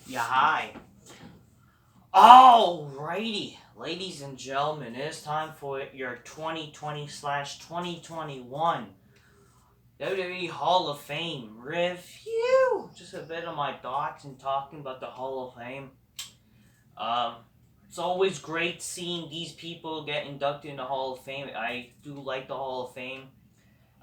Yeah, hi. Alrighty, ladies and gentlemen, it is time for your 2020/2021 WWE Hall of Fame review. Just a bit of my thoughts and talking about the Hall of Fame. Um, it's always great seeing these people get inducted in the Hall of Fame. I do like the Hall of Fame.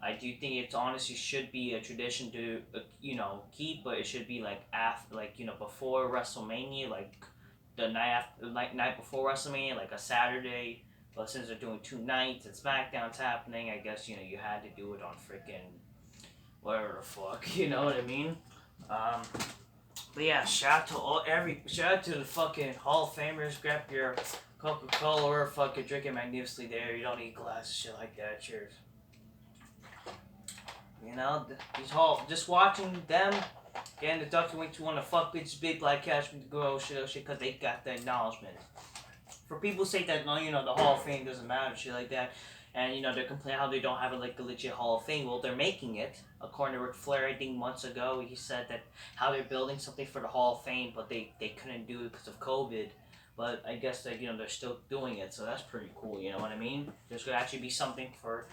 I do think it's honestly should be a tradition to keep, but it should be like after before WrestleMania, like the night after, like night before WrestleMania, like a Saturday. But since they're doing two nights and SmackDown's happening, I guess you had to do it on freaking whatever the fuck. You know what I mean? Um, but yeah, shout out to the fucking Hall of Famers. Grab your Coca-Cola or fucking drink it magnificently there. You don't need glasses, shit like that. Cheers. These whole just watching them getting inducted into one of the fuck bitches, big black cash with the girl shit, because they got the acknowledgement. For people say that no, the Hall of Fame doesn't matter, shit like that, and they're complaining how they don't have a legit Hall of Fame. Well, they're making it. According to Ric Flair, I think months ago, he said that how they're building something for the Hall of Fame, but they couldn't do it because of COVID. But I guess that they're still doing it, so that's pretty cool. You know what I mean? There's gonna actually be something for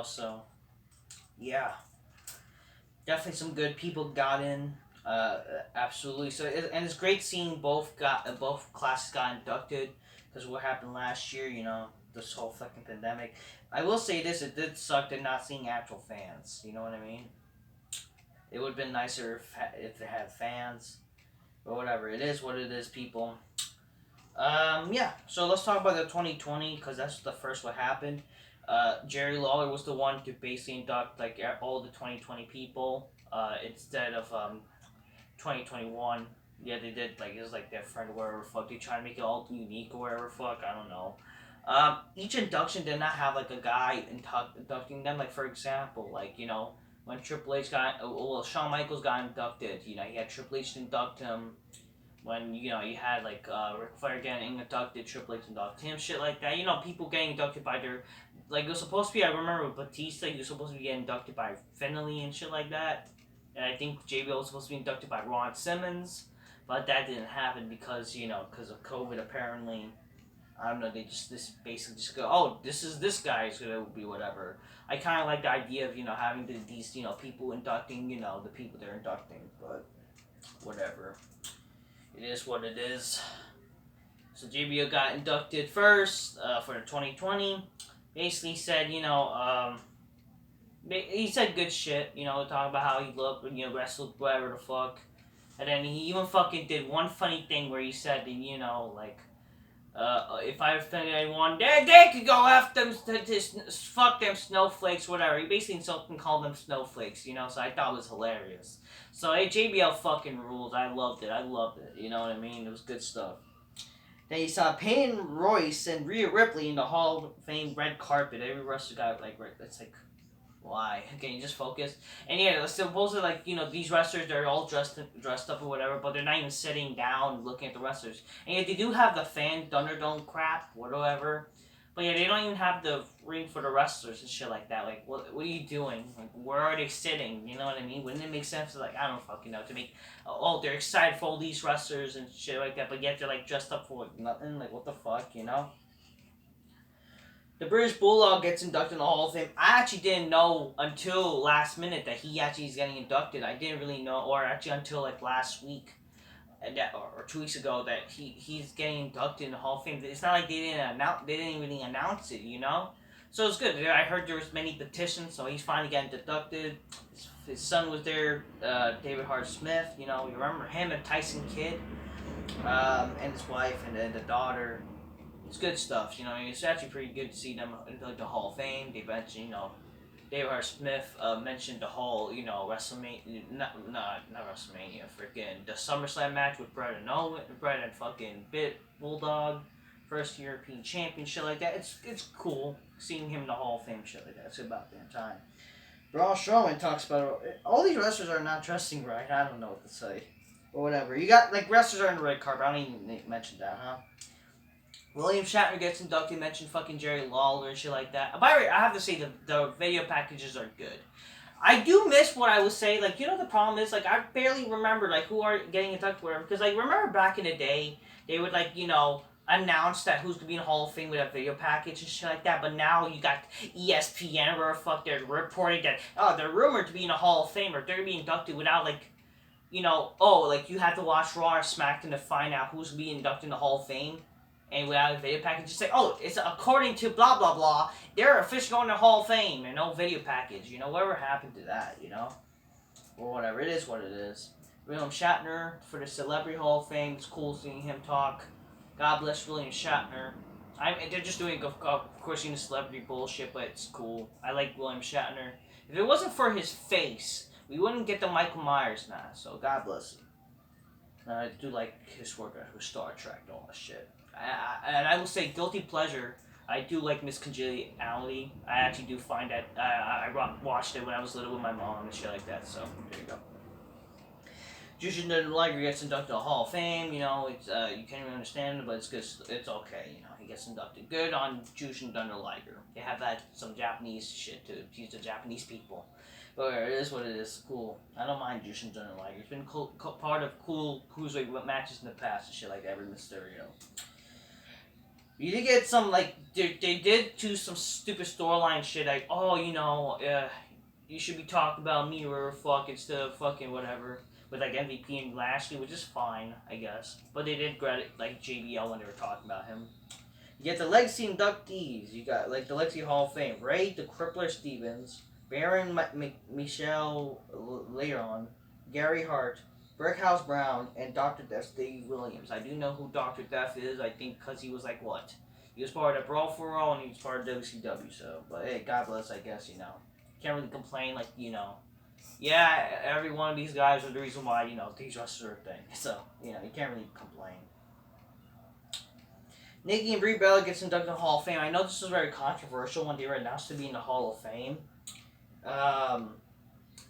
so yeah. Definitely some good people got in. Absolutely. And it's great seeing both classes got inducted because what happened last year, this whole fucking pandemic. I will say this: it did suck to not seeing actual fans. You know what I mean? It would have been nicer if they had fans, but whatever. It is what it is, people. Yeah. So let's talk about the 2020 because that's the first what happened. Jerry Lawler was the one to basically induct like all the 2020 people instead of 2021. Yeah, they did like it was like different wherever fuck they try to make it all unique or wherever fuck I don't know. Each induction did not have like a guy inducting them. Like for example, when Triple H Shawn Michaels got inducted. He had Triple H induct him. When you had like Ric Flair getting inducted, Triple H inducted him, shit like that. People getting inducted by their it was supposed to be. I remember with Batista, he was supposed to be getting inducted by Finley and shit like that. And I think JBL was supposed to be inducted by Ron Simmons, but that didn't happen because because of COVID apparently. I don't know. They just basically just go, oh, this is this guy's gonna be whatever. I kind of like the idea of having these people inducting the people they're inducting, but whatever. It is what it is. So JBL got inducted first for 2020. Basically said, he said good shit, talking about how he looked, wrestled, whatever the fuck. And then he even fucking did one funny thing where he said that, if I offended anyone, they could go after them, fuck them snowflakes, whatever. He basically insulted and called them snowflakes, so I thought it was hilarious. So, hey, JBL fucking rules. I loved it. You know what I mean? It was good stuff. Then you saw Peyton Royce and Rhea Ripley in the Hall of Fame red carpet. Every wrestler got, it's like, why? Can you just focus? And yeah, supposedly these wrestlers they're all dressed up or whatever, but they're not even sitting down looking at the wrestlers. And yeah, they do have the fan Thunderdome crap, whatever. But yeah, they don't even have the ring for the wrestlers and shit like that. Like, what are you doing? Like, where are they sitting? You know what I mean? Wouldn't it make sense to I don't fucking know, to make they're excited for all these wrestlers and shit like that, but yet they're dressed up for nothing. Like, what the fuck, The British Bulldog gets inducted in the Hall of Fame. I actually didn't know until last minute that he actually is getting inducted. I didn't really know, or actually until last week, or 2 weeks ago, that he's getting inducted in the Hall of Fame. It's not like they didn't really announce it, So it's good. I heard there was many petitions, so he's finally getting inducted. His son was there, David Hart Smith. You remember him and Tyson Kidd, and his wife and then the daughter. It's good stuff, It's actually pretty good to see them in the Hall of Fame. They mentioned, David Hart Smith mentioned the whole, WrestleMania, not WrestleMania, freaking the SummerSlam match with Bret and fucking Bulldog, first European champion, shit like that. It's cool seeing him in the Hall of Fame, shit like that. It's about damn time. Braun Strowman talks about all these wrestlers are not dressing right. I don't know what to say, or whatever. You got wrestlers are in the red carpet. I don't even mention that, huh? William Shatner gets inducted, mentioned fucking Jerry Lawler and shit like that. By the way, I have to say the video packages are good. I do miss what I would say. Like, you know, the problem is, like, I barely remember, like, who are getting inducted, whatever. Because, like, remember back in the day, they would, like, you know, announce that who's gonna be in the Hall of Fame with a video package and shit like that. But now you got ESPN, where fuck, they're reporting that, oh, they're rumored to be in the Hall of Fame, or they're gonna be inducted without, like, you know, oh, like, you have to watch Raw or SmackDown to find out who's gonna be inducted in the Hall of Fame. And without a video package, just say, oh, it's according to blah, blah, blah, they're officially going to Hall of Fame, and no video package, you know, whatever happened to that, you know? Or whatever, it is what it is. William Shatner, for the Celebrity Hall of Fame, it's cool seeing him talk. God bless William Shatner. They're just doing, of course, the celebrity bullshit, but it's cool. I like William Shatner. If it wasn't for his face, we wouldn't get the Michael Myers mask, so God bless him. I do like his work with Star Trek and all that shit. And I will say, guilty pleasure, I do like Miss Congeniality. I actually do find that, I watched it when I was little with my mom and shit like that, so there you go. Jushin Thunder Liger gets inducted to the Hall of Fame, you know, it's, you can't even understand it, but it's good, it's okay, you know, he gets inducted. Good on Jushin Thunder Liger. They have that, some Japanese shit to teach the Japanese people. But it is what it is. Cool. I don't mind Jushin Thunder Liger. It's been part of cool cruiserweight matches in the past and shit like that, with Mysterio. You did get some, like, they did do some stupid storyline shit, like, oh, you know, you should be talking about me or fuck instead of fucking whatever, with, like, MVP and Lashley, which is fine, I guess. But they did credit, like, JBL when they were talking about him. You get the Legacy inductees. You got, like, the Legacy Hall of Fame. Ray the Crippler Stevens, Baron Michelle Leon, Gary Hart, Brickhouse Brown, and Dr. Death Dave Williams. I do know who Dr. Death is, I think, because he was like, what? He was part of Brawl for All, and he was part of WCW, so, but hey, God bless, I guess, you know. Can't really complain, like, you know. Yeah, every one of these guys are the reason why, you know, these wrestlers are a thing. So, you know, you can't really complain. Nikki and Brie Bella gets inducted in the Hall of Fame. I know this was very controversial when they were announced to be in the Hall of Fame.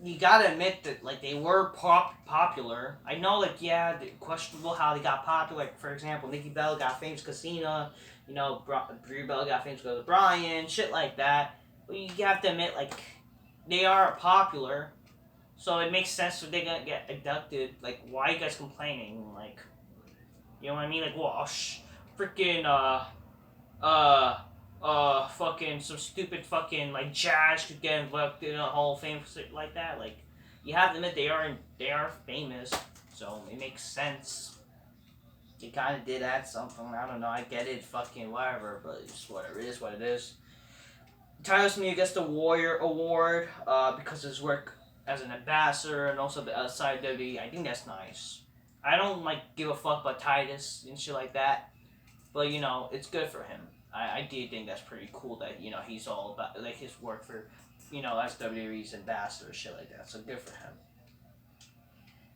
You gotta admit that, like, they were popular. I know, like, yeah, questionable how they got popular. Like, for example, Nikki Bella got famous because Cena, you know, Brie Bella got famous because of Bryan, shit like that. But you have to admit, like, they are popular, so it makes sense that they're gonna get inducted. Like, why are you guys complaining? Like, you know what I mean? Like, well, freaking, fucking some stupid fucking, like, Jazz could get inducted in a Hall of Fame like that. Like, you have to admit they are famous, so it makes sense. They kind of did add something. I don't know. I get it. Fucking whatever, but it's whatever. It is what it is. Tyler Smith gets the Warrior Award because of his work as an ambassador and also outside WWE. I think that's nice. I don't, like, give a fuck about Titus and shit like that, but, you know, it's good for him. I do think that's pretty cool that, you know, he's all about, like, his work for, you know, as WWE's ambassador, shit like that. So good for him.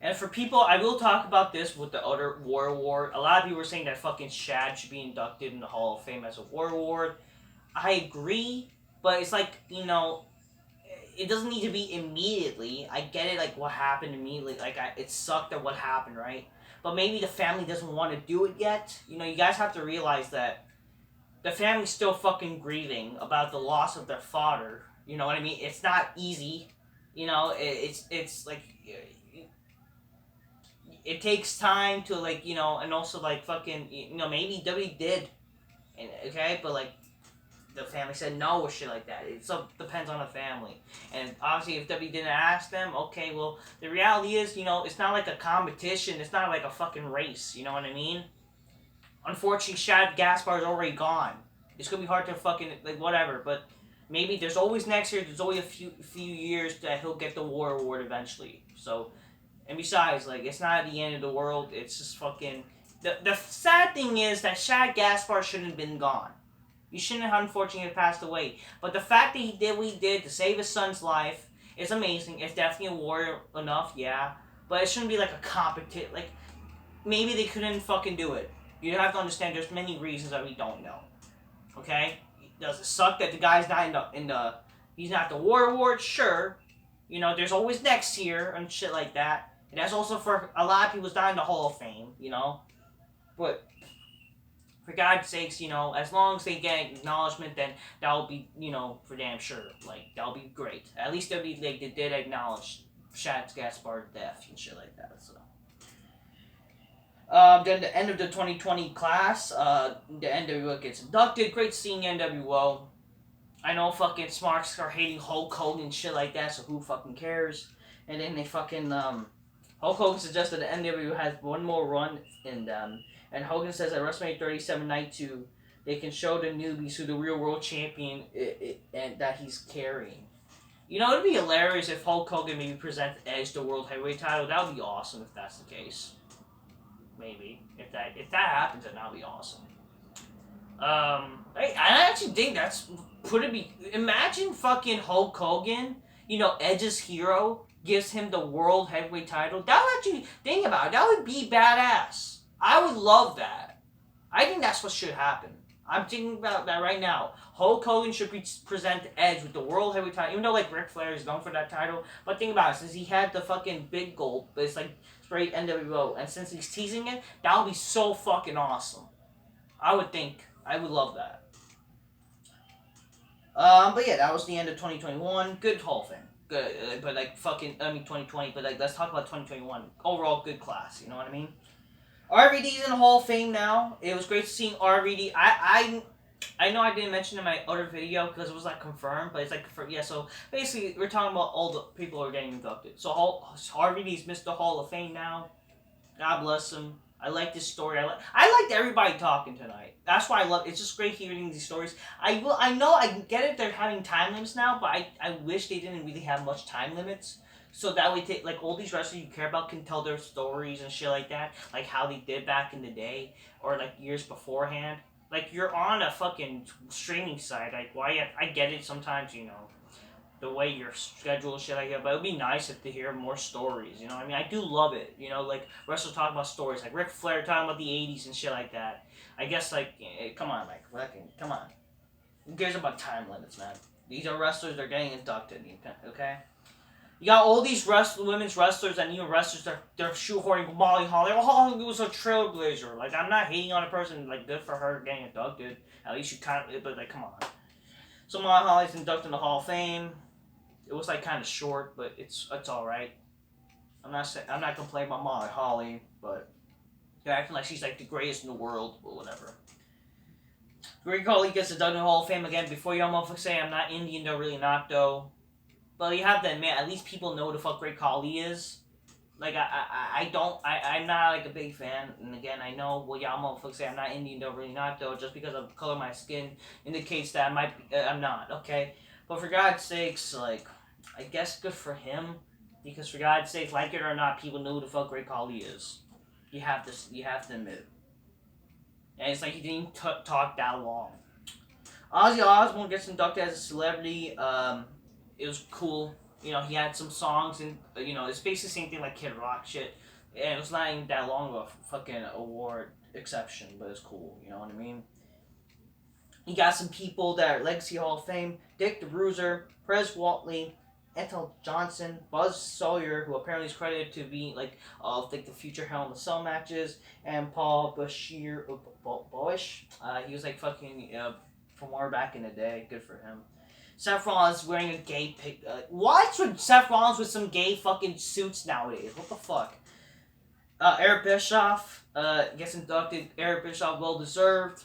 And for people, I will talk about this with the other War Award. A lot of people were saying that fucking Shad should be inducted in the Hall of Fame as a War Award. I agree, but it's like, you know, it doesn't need to be immediately. I get it, like, what happened immediately. Like, it sucked at what happened, right? But maybe the family doesn't want to do it yet. You know, you guys have to realize that the family's still fucking grieving about the loss of their father. You know what I mean? It's not easy. You know, it's like, it takes time to, like, you know, and also, like, fucking, you know, maybe W did, okay, but, like, the family said no or shit like that. It depends on the family. And obviously, if W didn't ask them, okay, well, the reality is, you know, it's not like a competition. It's not like a fucking race. You know what I mean? Unfortunately, Shad Gaspar's already gone. It's gonna be hard to fucking, like, whatever. But maybe there's always next year. There's always a few years that he'll get the War Award eventually. So, and besides, like, it's not the end of the world. It's just fucking. The sad thing is that Shad Gaspar shouldn't have been gone. He shouldn't have, unfortunately, passed away. But the fact that he did what he did to save his son's life is amazing. It's definitely a warrior enough, yeah. But it shouldn't be like a competition. Like, maybe they couldn't fucking do it. You have to understand there's many reasons that we don't know. Okay? Does it suck that the guy's not he's not the War Award? Sure. You know, there's always next year and shit like that. And that's also for a lot of people, it's not in the Hall of Fame, you know? But For God's sakes, as long as they get acknowledgement, then that'll be, for damn sure. Like, that'll be great. At least they'll be, like, they did acknowledge Shad Gaspard's death and shit like that, so. Then the end of the 2020 class, the NWO gets inducted. Great seeing NWO. I know fucking smarks are hating Hulk Hogan and shit like that, so who fucking cares? And then they fucking, Hulk Hogan suggested the NWO has one more run in them. And Hogan says at WrestleMania 37 Night 2, they can show the newbies who the real world champion and that he's carrying. It'd be hilarious if Hulk Hogan maybe presents Edge the World Heavyweight title. That would be awesome if that's the case. Maybe. If that happens, then that would be awesome. I actually think that's pretty. Imagine fucking Hulk Hogan, Edge's hero, gives him the World Heavyweight title. That would actually, think about it, that would be badass. I would love that. I think that's what should happen. I'm thinking about that right now. Hulk Hogan should present Edge with the World Heavyweight title, even though, like, Ric Flair is going for that title. But think about it, since he had the fucking big gold, but it's, like, straight NWO, and since he's teasing it, that would be so fucking awesome. I would love that. But yeah, that was the end of 2021. Good Hall of Fame. Good, but, like, 2020, but, like, let's talk about 2021. Overall, good class, you know what I mean? RVD's in the Hall of Fame now. It was great seeing RVD. I know I didn't mention in my other video because it was like confirmed, but it's like confirmed. Yeah, so basically we're talking about all the people who are getting inducted. So RVD's Mr. Hall of Fame now. God bless him. I like this story. I liked everybody talking tonight. That's why I love it. It's just great hearing these stories. I know I get it. They're having time limits now, but I wish they didn't really have much time limits. So that way, like, all these wrestlers you care about can tell their stories and shit like that. Like, how they did back in the day. Or, like, years beforehand. Like, you're on a fucking streaming site. Like, I get it sometimes, the way your schedule and shit like that. But it would be nice if to hear more stories, you know what I mean? I do love it. Like, wrestlers talk about stories. Like, Ric Flair talking about the 80s and shit like that. I guess, like, come on, like, come on. Who cares about time limits, man? These are wrestlers, they're getting inducted, okay? You got all these women's wrestlers and even wrestlers, they're shoehorning Molly Holly. Oh, it was a trailblazer. Like, I'm not hating on a person. Like, good for her getting inducted. At least you kind of, but, like, come on. So Molly Holly's inducted in the Hall of Fame. It was, like, kind of short, but it's all right. I'm not complaining about Molly Holly, but they're acting like she's, like, the greatest in the world, or whatever. Greg Holly gets inducted in the Hall of Fame again. Before y'all motherfuckers say I'm not Indian, though, really not, though. But you have to admit, at least people know who the fuck Great Khali is. Like, I'm not, like, a big fan. And again, I know, well, y'all motherfuckers say I'm not Indian, though, really not, though. Just because of the color of my skin indicates that I'm not, okay? But for God's sakes, like, I guess good for him. Because for God's sakes, like it or not, people know who the fuck Great Khali is. You have to admit it. And it's like he didn't talk that long. Ozzy Osbourne gets inducted as a celebrity. It was cool. He had some songs and, it's basically the same thing like Kid Rock shit. And it was not even that long of a fucking award exception, but it's cool. You know what I mean? You got some people that are Legacy Hall of Fame. Dick the Bruiser, Perez Whatley, Anton Johnson, Buzz Sawyer, who apparently is credited to be the future Hell in the Cell matches, and Paul Boesch. He was like fucking from war back in the day. Good for him. Seth Rollins wearing a gay pic. What's with Seth Rollins with some gay fucking suits nowadays? What the fuck? Eric Bischoff gets inducted. Eric Bischoff, well deserved.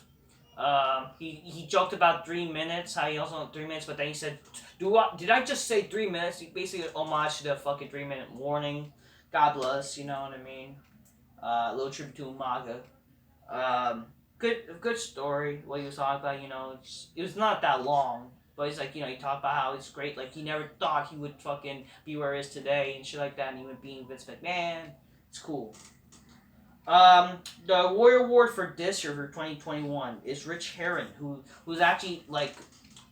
He joked about 3 minutes, how he also had 3 minutes, but then he said, did I just say 3 minutes? He basically homage to the fucking 3-minute warning. God bless, you know what I mean? A little tribute to Umaga. Good story, what he was talking about, it was not that long. But he's like, he talked about how it's great. Like, he never thought he would fucking be where he is today and shit like that. And he would be Vince McMahon. It's cool. The Warrior Award for this year, for 2021, is Rich Herron, who's actually,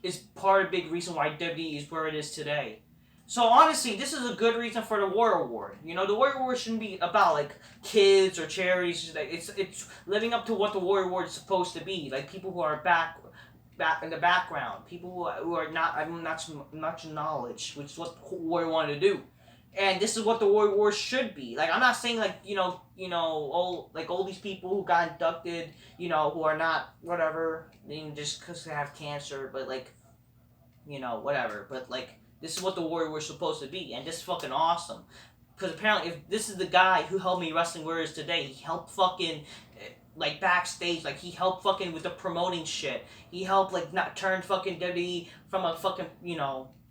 is part of the big reason why WWE is where it is today. So, honestly, this is a good reason for the Warrior Award. The Warrior Award shouldn't be about, kids or charities. It's living up to what the Warrior Award is supposed to be. Like, people who are back in the background, people who are not much knowledge, which is what Warrior wanted to do. And this is what the Warrior Wars should be. Like, I'm not saying, like, all these people who got inducted, who are not, whatever, just because they have cancer, but, like, whatever. But, like, this is what the Warrior Wars supposed to be, and this is fucking awesome. Because apparently, if this is the guy who helped me Wrestling Warriors today, he helped fucking, like, backstage, like, he helped fucking with the promoting shit. He helped, like, not turn fucking WWE from a fucking,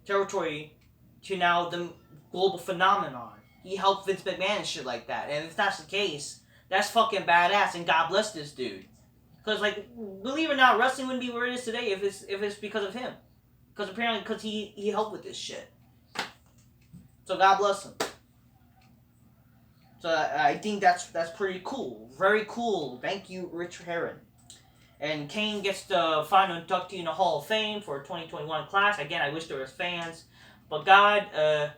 territory to now the global phenomenon. He helped Vince McMahon and shit like that. And if that's the case, that's fucking badass, and God bless this dude. Because, like, believe it or not, wrestling wouldn't be where it is today if it's because of him. Because apparently, because he helped with this shit. So God bless him. So I think that's pretty cool. Very cool. Thank you, Rich Heron. And Kane gets the final inductee in the Hall of Fame for 2021 class. Again, I wish there was fans. But God, it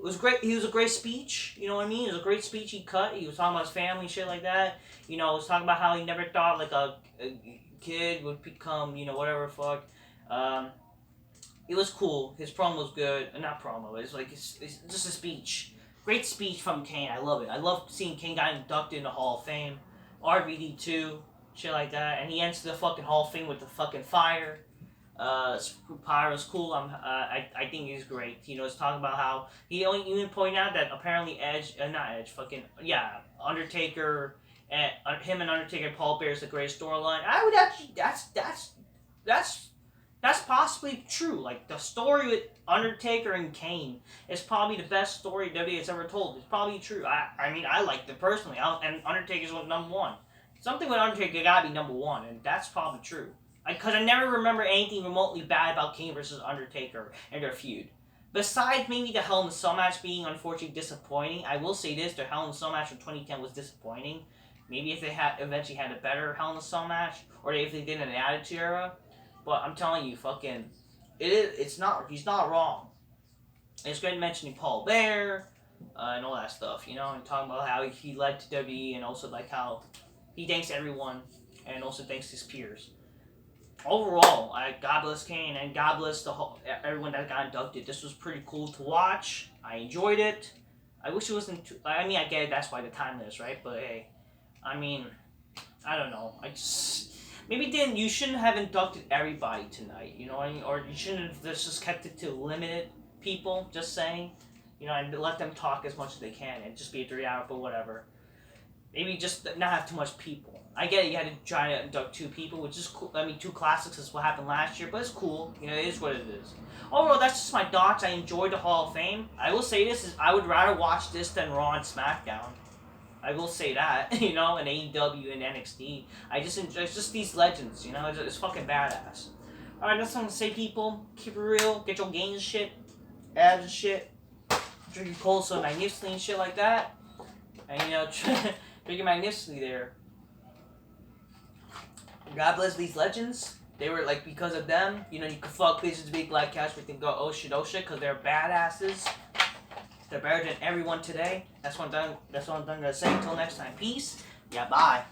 was great. He was a great speech. You know what I mean? It was a great speech he cut. He was talking about his family, shit like that. He was talking about how he never thought like a kid would become, whatever fuck. It was cool. His promo was good. Not promo. It's like it's just a speech. Great speech from Kane. I love it. I love seeing Kane got inducted in the Hall of Fame. RVD too. Shit like that. And he enters the fucking Hall of Fame with the fucking fire. Pyro's cool. I think he's great. He's talking about how he only even pointed out that apparently Undertaker and him and Undertaker and Paul Bear is the greatest storyline. I would actually that's possibly true. Like the story with Undertaker and Kane is probably the best story WWE has ever told. It's probably true. I mean I liked it personally. And Undertaker's was number one. Something with Undertaker gotta be number one, and that's probably true. Because I never remember anything remotely bad about Kane versus Undertaker and their feud. Besides maybe the Hell in a Cell match being unfortunately disappointing, I will say this, their Hell in a Cell match from 2010 was disappointing. Maybe if they had eventually had a better Hell in a Cell match, or if they did an Attitude Era. But I'm telling you, fucking, he's not wrong. And it's great mentioning Paul Bear, and all that stuff, and talking about how he led to WWE, and also like how he thanks everyone, and also thanks his peers. Overall, God bless Kane, and God bless everyone that got inducted. This was pretty cool to watch. I enjoyed it. I wish it wasn't too... I mean, I get it, that's why the time is, right? But hey, I mean, I don't know. Maybe you shouldn't have inducted everybody tonight, you know what I mean? Or you shouldn't have just kept it to limited people, just saying. And let them talk as much as they can, and just be a 3 hour, but whatever. Maybe just not have too much people. I get it, you had to try to induct 2 people, which is cool. I mean, 2 classics is what happened last year, but it's cool. It is what it is. Overall, that's just my thoughts. I enjoyed the Hall of Fame. I will say this, I would rather watch this than Raw and SmackDown. I will say that, and AEW and NXT. It's just these legends, it's fucking badass. Alright, that's what I'm gonna say, people. Keep it real. Get your gains and shit. Abs and shit. Drink your cold so magnificently and shit like that. And, drink it magnificently there. God bless these legends. They were like, because of them, you can fuck bitches, big black cats, we can go oh shit, because they're badasses. They're better than everyone today. That's what I'm done gonna say. Until next time, peace. Yeah, bye.